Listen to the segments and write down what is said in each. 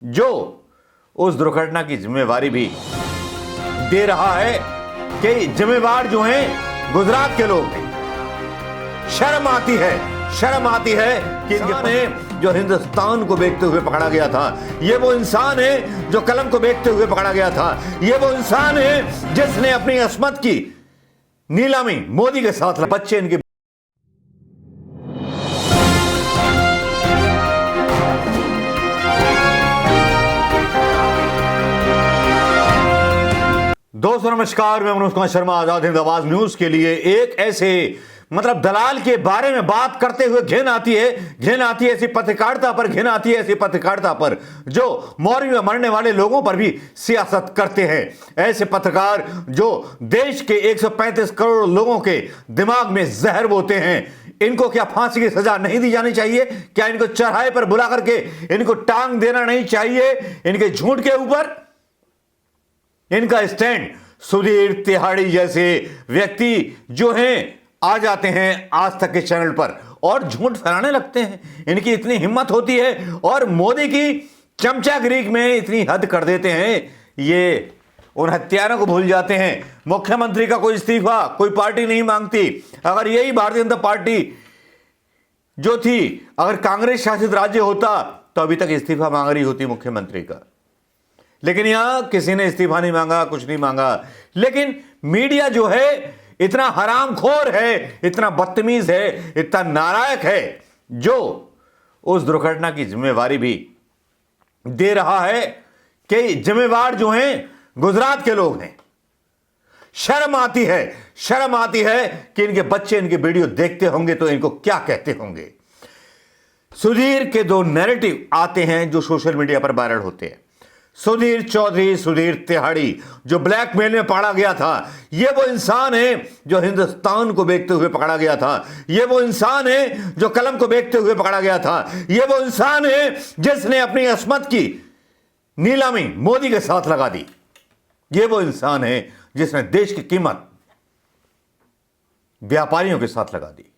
जो उस दुर्घटना की जिम्मेवारी भी दे रहा है कि जिम्मेवार जो हैं गुजरात के लोग हैं। शर्म आती है कि इनके जो हिंदुस्तान को बेचते हुए पकड़ा गया था, ये वो इंसान है जो कलम को बेचते हुए पकड़ा गया था। ये वो इंसान है जिसने अपनी अस्मत की नीलामी मोदी के साथ बच्चे इनके दोस्तों नमस्कार, मैं मनोज कुमार शर्मा आजाद हिंद आवाज न्यूज के लिए एक ऐसे दलाल के बारे में बात करते हुए घिन आती है ऐसी पत्रकारिता पर, घिन आती है ऐसी पत्रकारिता पर जो मौरी में मरने वाले लोगों पर भी सियासत करते हैं। ऐसे पत्रकार जो देश के 135 करोड़ लोगों के दिमाग में जहर बोते हैं। इनको क्या फांसी की सजा नहीं दी जानी चाहिए? क्या इनको चौराहे पर बुला करके इनको टांग देना नहीं चाहिए? इनके झूठ के ऊपर इनका स्टैंड सुधीर तिहाड़ी जैसे व्यक्ति जो हैं आ जाते हैं आज तक के चैनल पर और झूठ फैलाने लगते हैं। इनकी इतनी हिम्मत होती है और मोदी की चमचागिरी में इतनी हद कर देते हैं, ये उन हत्यारों को भूल जाते हैं। मुख्यमंत्री का कोई इस्तीफा कोई पार्टी नहीं मांगती। अगर यही भारतीय जनता पार्टी जो थी, अगर कांग्रेस शासित राज्य होता तो अभी तक इस्तीफा मांग रही होती मुख्यमंत्री का। लेकिन यहां किसी ने इस्तीफा नहीं मांगा, कुछ नहीं मांगा। लेकिन मीडिया जो है इतना हरामखोर है, इतना बदतमीज है, इतना नालायक है जो उस दुर्घटना की जिम्मेवारी भी दे रहा है कि जिम्मेवार जो हैं गुजरात के लोग हैं। शर्म आती है कि इनके बच्चे इनके वीडियो देखते होंगे तो इनको क्या कहते होंगे। सुधीर के दो नैरेटिव आते हैं जो सोशल मीडिया पर वायरल होते हैं। सुधीर चौधरी, सुधीर तिहाड़ी जो ब्लैकमेल में पकड़ा गया था, ये वो इंसान है जो हिंदुस्तान को बेचते हुए पकड़ा गया था। ये वो इंसान है जो कलम को बेचते हुए पकड़ा गया था। ये वो इंसान है जिसने अपनी अस्मत की नीलामी मोदी के साथ लगा दी। ये वो इंसान है जिसने देश की कीमत व्यापारियों के साथ लगा दी।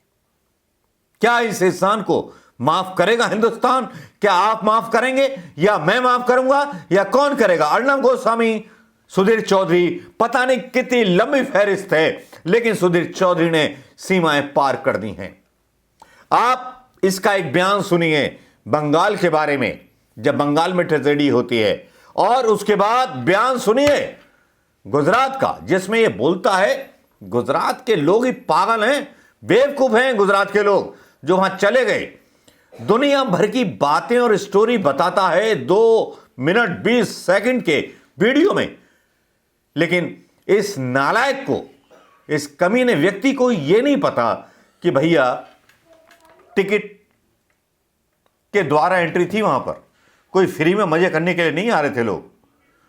क्या इस इंसान को माफ करेगा हिंदुस्तान? क्या आप माफ करेंगे या मैं माफ करूंगा या कौन करेगा? अर्णब गोस्वामी, सुधीर चौधरी, पता नहीं कितनी लंबी फहरिस्त है, लेकिन सुधीर चौधरी ने सीमाएं पार कर दी हैं। आप इसका एक बयान सुनिए बंगाल के बारे में, जब बंगाल में ट्रेजेडी होती है, और उसके बाद बयान सुनिए गुजरात का जिसमें यह बोलता है गुजरात के लोग ही पागल हैं, बेवकूफ हैं। गुजरात के लोग जो वहां चले गए, दुनिया भर की बातें और स्टोरी बताता है 2 मिनट 20 सेकंड के वीडियो में, लेकिन इस नालायक को, इस कमीने व्यक्ति को यह नहीं पता कि भैया टिकट के द्वारा एंट्री थी, वहां पर कोई फ्री में मजे करने के लिए नहीं आ रहे थे लोग,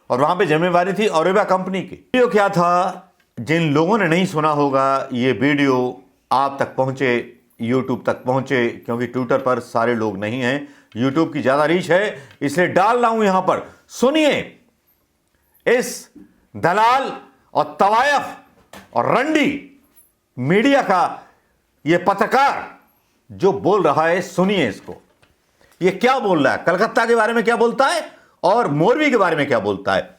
और वहां पे जिम्मेवारी थी ओरेबा कंपनी की। वीडियो क्या था, जिन लोगों ने नहीं सुना होगा, यह वीडियो आप तक पहुंचे, यूट्यूब तक पहुंचे, क्योंकि ट्विटर पर सारे लोग नहीं हैं, यूट्यूब की ज्यादा रीच है, इसलिए डाल रहा हूं यहां पर। सुनिए इस दलाल और तवायफ और रंडी मीडिया का यह पत्रकार जो बोल रहा है। सुनिए इसको, यह क्या बोल रहा है, कलकत्ता के बारे में क्या बोलता है और मोरबी के बारे में क्या बोलता है।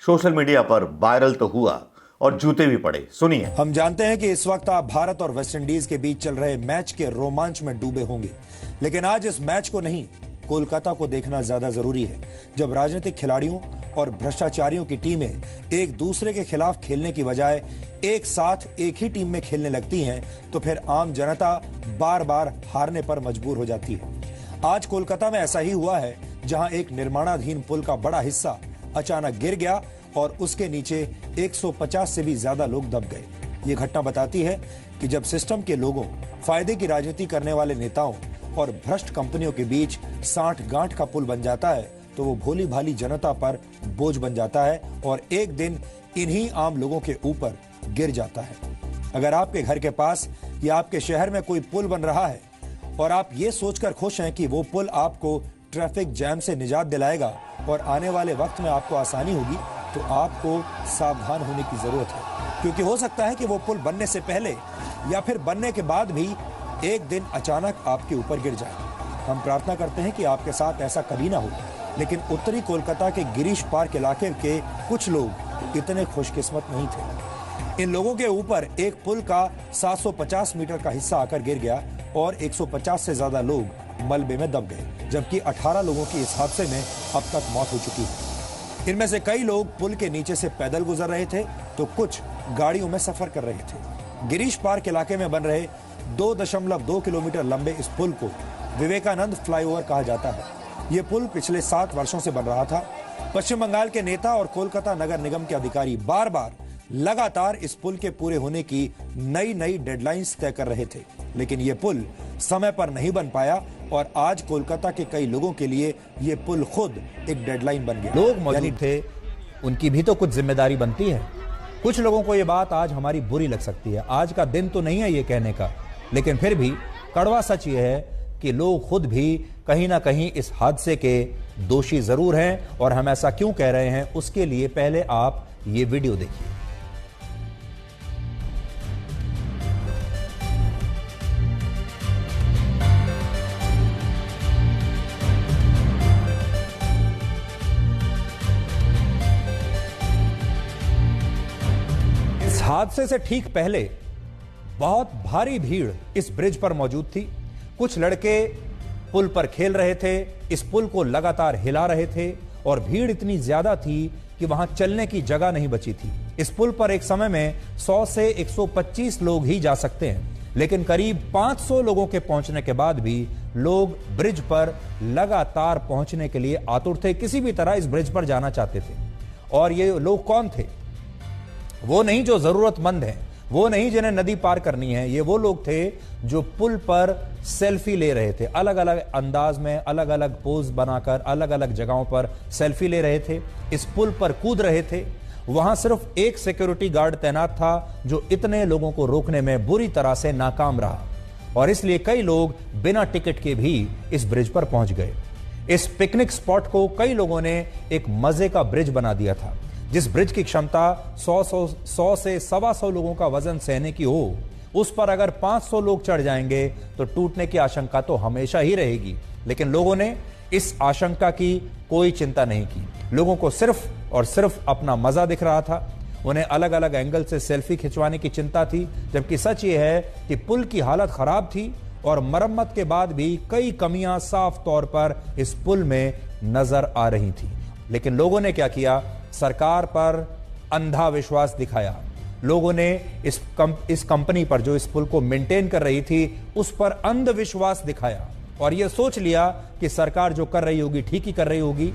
सोशल मीडिया पर वायरल तो हुआ और जूते भी पड़े। सुनिए। हम जानते हैं कि इस वक्त आप भारत और वेस्टइंडीज के बीच चल रहे मैच के रोमांच में डूबे होंगे, लेकिन आज इस मैच को नहीं, कोलकाता को देखना ज्यादा जरूरी है। जब राजनीतिक खिलाड़ियों और भ्रष्टाचारियों की टीमें एक दूसरे के खिलाफ खेलने की बजाय एक साथ एक ही टीम में खेलने लगती हैं, तो फिर आम जनता बार बार हारने पर मजबूर हो जाती है। आज कोलकाता में ऐसा ही हुआ है, जहां एक निर्माणाधीन पुल का बड़ा हिस्सा अचानक गिर गया और उसके नीचे 150 से भी ज्यादा लोग दब गए। ये घटना बताती है कि जब सिस्टम के लोगों, फायदे की राजनीति करने वाले नेताओं और भ्रष्ट कंपनियों के बीच साठ गांठ का पुल बन जाता है, तो वो भोली भाली जनता पर बोझ बन जाता है और एक दिन इन्हीं आम लोगों के ऊपर गिर जाता है। अगर आपके घर के पास या आपके शहर में कोई पुल बन रहा है और आप ये सोचकर खुश हैं कि वो पुल आपको ट्रैफिक जैम से निजात दिलाएगा और आने वाले वक्त में आपको आसानी होगी, तो आपको सावधान होने की जरूरत है, क्योंकि हो सकता है कि वो पुल बनने से पहले या फिर बनने के बाद भी एक दिन अचानक आपके ऊपर गिर जाए। हम प्रार्थना करते हैं कि आपके साथ ऐसा कभी ना हो, लेकिन उत्तरी कोलकाता के गिरीश पार्क इलाके के कुछ लोग इतने खुशकिस्मत नहीं थे। इन लोगों के ऊपर एक पुल का 750 मीटर का हिस्सा आकर गिर गया और 150 से ज्यादा लोग मलबे में दब गए, जबकि 18 लोगों की इस हादसे में अब तक मौत हो चुकी है। इनमें से कई लोग पुल के नीचे से पैदल गुजर रहे थे तो कुछ गाड़ियों में सफर कर रहे थे। गिरीश पार्क इलाके में बन रहे 2.2 किलोमीटर लंबे इस पुल को विवेकानंद फ्लाईओवर कहा जाता है। यह पुल पिछले 7 वर्षों से बन रहा था। पश्चिम बंगाल के नेता और कोलकाता नगर निगम के अधिकारी बार बार लगातार इस पुल के पूरे होने की नई डेडलाइंस तय कर रहे थे, लेकिन यह पुल समय पर नहीं बन पाया और आज कोलकाता के कई लोगों के लिए यह पुल खुद एक डेडलाइन बन गया। लोग मौजूद थे, उनकी भी तो कुछ जिम्मेदारी बनती है। कुछ लोगों को यह बात आज हमारी बुरी लग सकती है, आज का दिन तो नहीं है ये कहने का, लेकिन फिर भी कड़वा सच ये है कि लोग खुद भी कहीं ना कहीं इस हादसे के दोषी जरूर हैं। और हम ऐसा क्यों कह रहे हैं उसके लिए पहले आप ये वीडियो देखिए। इस हादसे से ठीक पहले बहुत भारी भीड़ इस ब्रिज पर मौजूद थी। कुछ लड़के पुल पर खेल रहे थे, इस पुल को लगातार हिला रहे थे और भीड़ इतनी ज्यादा थी कि वहां चलने की जगह नहीं बची थी। इस पुल पर एक समय में 100 से 125 लोग ही जा सकते हैं, लेकिन करीब 500 लोगों के पहुंचने के बाद भी लोग ब्रिज पर लगातार पहुंचने के लिए आतुर थे, किसी भी तरह इस ब्रिज पर जाना चाहते थे। और ये लोग कौन थे? वो नहीं जो जरूरतमंद हैं, वो नहीं जिन्हें नदी पार करनी है, ये वो लोग थे जो पुल पर सेल्फी ले रहे थे, अलग अलग अंदाज में, अलग अलग पोज बनाकर अलग अलग जगहों पर सेल्फी ले रहे थे, इस पुल पर कूद रहे थे। वहां सिर्फ एक सिक्योरिटी गार्ड तैनात था जो इतने लोगों को रोकने में बुरी तरह से नाकाम रहा और इसलिए कई लोग बिना टिकट के भी इस ब्रिज पर पहुंच गए। इस पिकनिक स्पॉट को कई लोगों ने एक मजे का ब्रिज बना दिया था। जिस ब्रिज की क्षमता 100 से 125 लोगों का वजन सहने की हो, उस पर अगर 500 लोग चढ़ जाएंगे तो टूटने की आशंका तो हमेशा ही रहेगी। लेकिन लोगों ने इस आशंका की कोई चिंता नहीं की। लोगों को सिर्फ और सिर्फ अपना मजा दिख रहा था। उन्हें अलग अलग एंगल से सेल्फी खिंचवाने की चिंता थी, जबकि सच ये है कि पुल की हालत खराब थी और मरम्मत के बाद भी कई कमियां साफ तौर पर इस पुल में नजर आ रही थी। लेकिन लोगों ने क्या किया? सरकार पर अंधा विश्वास दिखाया। लोगों ने इस कंपनी पर जो इस पुल को मेंटेन कर रही थी उस पर अंधविश्वास दिखाया और यह सोच लिया कि सरकार जो कर रही होगी ठीक ही कर रही होगी,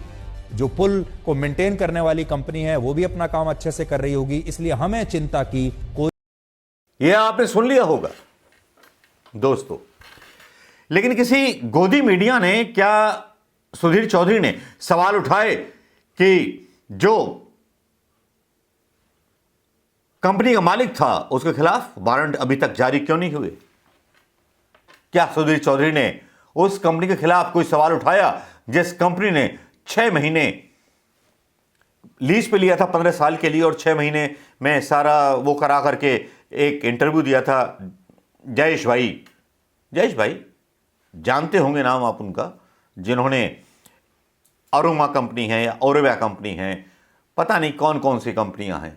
जो पुल को मेंटेन करने वाली कंपनी है वो भी अपना काम अच्छे से कर रही होगी, इसलिए हमें चिंता की कोई। यह आपने सुन लिया होगा दोस्तों, लेकिन किसी गोदी मीडिया ने क्या सुधीर चौधरी ने सवाल उठाए कि जो कंपनी का मालिक था उसके खिलाफ वारंट अभी तक जारी क्यों नहीं हुए? क्या सुधीर चौधरी ने उस कंपनी के खिलाफ कोई सवाल उठाया जिस कंपनी ने 6 महीने लीज पे लिया था 15 साल के लिए और 6 महीने में सारा वो करा करके एक इंटरव्यू दिया था? जयेश भाई जानते होंगे नाम आप उनका, जिन्होंने अरोमा कंपनी है या ओरेवा कंपनी है, पता नहीं कौन कौन सी कंपनियां हैं।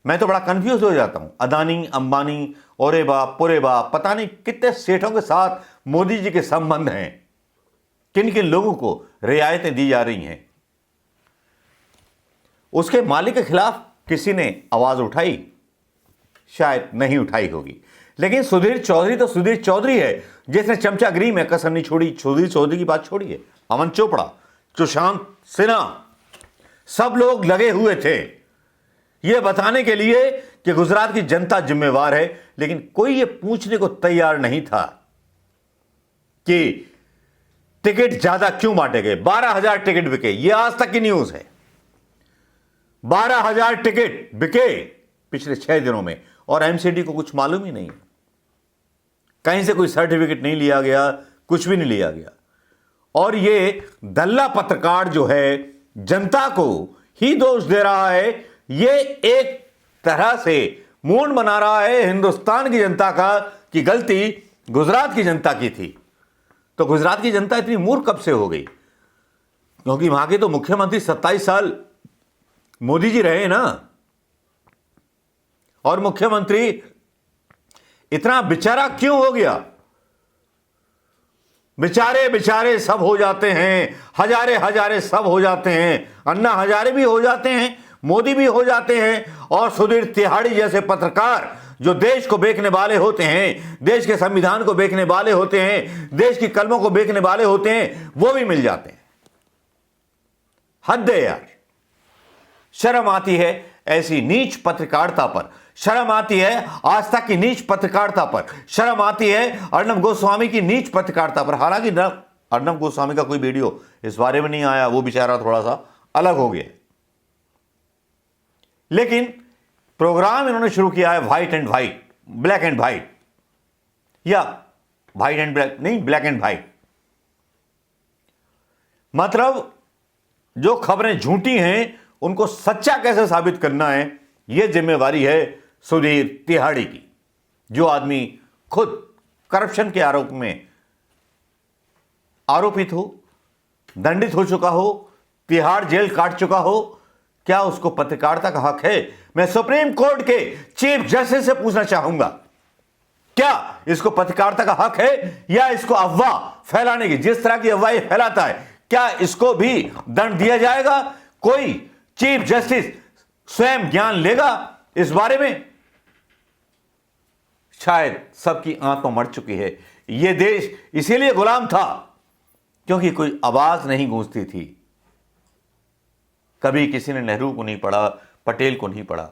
मैं तो बड़ा कंफ्यूज हो जाता हूं। अदानी, अंबानी, ओरेवा, पुरेवा, पता नहीं कितने सेठों के साथ मोदी जी के संबंध हैं। किन किन लोगों को रियायतें दी जा रही हैं। उसके मालिक के खिलाफ किसी ने आवाज उठाई? शायद नहीं उठाई होगी। लेकिन सुधीर चौधरी तो सुधीर चौधरी है जिसने चमचागिरी में कसर नहीं छोड़ी। सुधीर चौधरी की बात छोड़िए, अमन चोपड़ा, सुशांत सिन्हा, सब लोग लगे हुए थे यह बताने के लिए कि गुजरात की जनता जिम्मेवार है, लेकिन कोई यह पूछने को तैयार नहीं था कि टिकट ज्यादा क्यों बांटे गए। 12,000 टिकट बिके, यह आज तक की न्यूज है। 12,000 टिकट बिके पिछले 6 दिनों में और एमसीडी को कुछ मालूम ही नहीं, कहीं से कोई सर्टिफिकेट नहीं लिया गया, कुछ भी नहीं लिया गया। और ये दल्ला पत्रकार जो है जनता को ही दोष दे रहा है। ये एक तरह से मूड बना रहा है हिंदुस्तान की जनता का कि गलती गुजरात की जनता की थी। तो गुजरात की जनता इतनी मूर्ख कब से हो गई? क्योंकि वहां के तो मुख्यमंत्री 27 साल मोदी जी रहे ना, और मुख्यमंत्री इतना बेचारा क्यों हो गया? बेचारे बेचारे सब हो जाते हैं, हजारे हजारे सब हो जाते हैं, अन्ना हजारे भी हो जाते हैं, मोदी भी हो जाते हैं, और सुधीर तिहाड़ी जैसे पत्रकार जो देश को बेचने वाले होते हैं, देश के संविधान को बेचने वाले होते हैं, देश की कलमों को बेचने वाले होते हैं, वो भी मिल जाते हैं। हद है यार, शर्म आती है ऐसी नीच पत्रकारिता पर, शर्म आती है आस्था की नीच पत्रकारिता पर, शर्म आती है अर्नब गोस्वामी की नीच पत्रकारिता पर। हालांकि अर्नब गोस्वामी का कोई वीडियो इस बारे में नहीं आया, वो बेचारा थोड़ा सा अलग हो गया, लेकिन प्रोग्राम इन्होंने शुरू किया है white and white, black and white, या व्हाइट एंड ब्लैक नहीं, ब्लैक एंड व्हाइट। मतलब जो खबरें झूठी हैं उनको सच्चा कैसे साबित करना है, यह जिम्मेवारी है सुधीर तिहाड़ी की, जो आदमी खुद करप्शन के आरोप में आरोपित हो, दंडित हो चुका हो, तिहाड़ जेल काट चुका हो। क्या उसको पत्रकारिता का हक है? मैं सुप्रीम कोर्ट के चीफ जस्टिस से पूछना चाहूंगा, क्या इसको पत्रकारिता का हक है, या इसको अफवाह फैलाने की, जिस तरह की अफवाह फैलाता है, क्या इसको भी दंड दिया जाएगा? कोई चीफ जस्टिस स्वयं ज्ञान लेगा इस बारे में? शायद सबकी आंख मर चुकी है। यह देश इसीलिए गुलाम था क्योंकि कोई आवाज नहीं गूंजती थी। कभी किसी ने नेहरू को नहीं पढ़ा, पटेल को नहीं पढ़ा,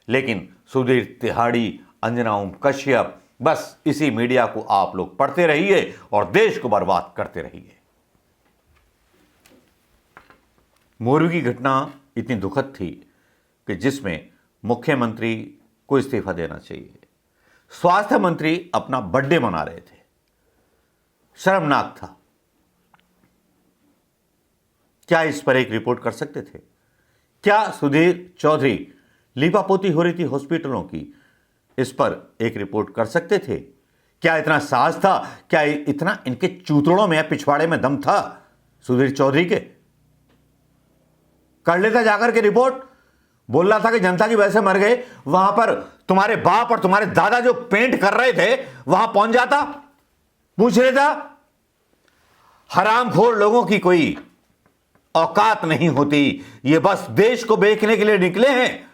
लेकिन सुधीर तिहाड़ी, अंजना ओम कश्यप, बस इसी मीडिया को आप लोग पढ़ते रहिए और देश को बर्बाद करते रहिए। मोरवी की घटना इतनी दुखद थी कि जिसमें मुख्यमंत्री को इस्तीफा देना चाहिए, स्वास्थ्य मंत्री अपना बर्थडे मना रहे थे, शर्मनाक था। क्या इस पर एक रिपोर्ट कर सकते थे? क्या सुधीर चौधरी, लीपापोती हो रही थी हॉस्पिटलों की, इस पर एक रिपोर्ट कर सकते थे? क्या इतना साहस था? क्या इतना इनके चूतड़ों में, पिछवाड़े में दम था सुधीर चौधरी के? कर लेता जाकर के रिपोर्ट। बोल रहा था कि जनता की वजह से मर गए, वहां पर तुम्हारे बाप और तुम्हारे दादा जो पेंट कर रहे थे वहां पहुंच जाता, पूछ लेता। हरामखोर लोगों की कोई औकात नहीं होती, ये बस देश को बेचने के लिए निकले हैं,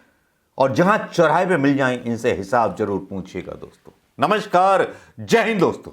और जहां चौराहे पे मिल जाएं इनसे हिसाब जरूर पूछिएगा दोस्तों। नमस्कार, जय हिंद दोस्तों।